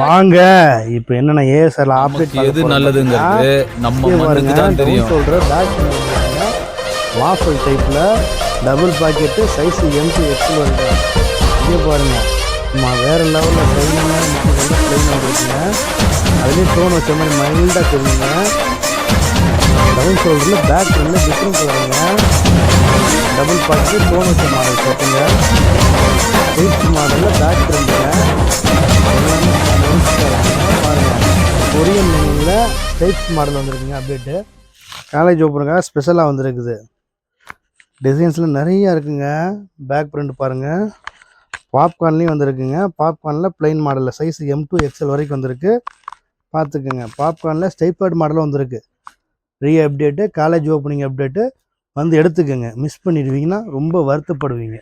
வாங்க இப்போ என்னென்ன ஏஎஸ்ஆர் அப்டேட் எது நல்லதுங்கிறது நம்ம மனதுக்கு தான் தெரியும். சொல்கிற பேக் வாஃபல் டைப்பில் double packet size M2 XL வருது. இதே பாருங்கள் வேறு லெவலில் ப்ளைனாக இருக்குங்க. அதுலேயும் ஸ்டோன் வச்ச மாதிரி மைல்டாக தெரியுங்க. டவுன் ஷோல்டரில் பேக் வந்து டிஃப்ரெண்ட் கலருங்க. டபுள் பாக்கெட்டு ஸ்டோன் வச்ச மாடல் செட்டுங்க. எயிட் மாடலில் பேக் இருந்துங்க. பாருங்கள் கொரியன் லைனில் டைப்ஸ் மாடல் வந்துருக்குங்க. அப்டேட்டு காலேஜ் ஓப்பனுக்காக ஸ்பெஷலாக வந்துருக்குது. டிசைன்ஸில் நிறையா இருக்குங்க. பேக் பிரிண்ட் பாருங்கள். பாப்கார்ன்லேயும் வந்துருக்குங்க. பாப்கார்னில் ப்ளைன் மாடலில் சைஸ் M2 XL வரைக்கும் வந்திருக்கு. பார்த்துக்குங்க. பாப்கார்னில் ஸ்டைப்பர்ட் மாடலும் வந்திருக்கு. அப்டேட்டு காலேஜ் ஓப்பனிங் அப்டேட்டு வந்து எடுத்துக்கோங்க. மிஸ் பண்ணிடுவீங்கன்னா ரொம்ப வருத்தப்படுவீங்க.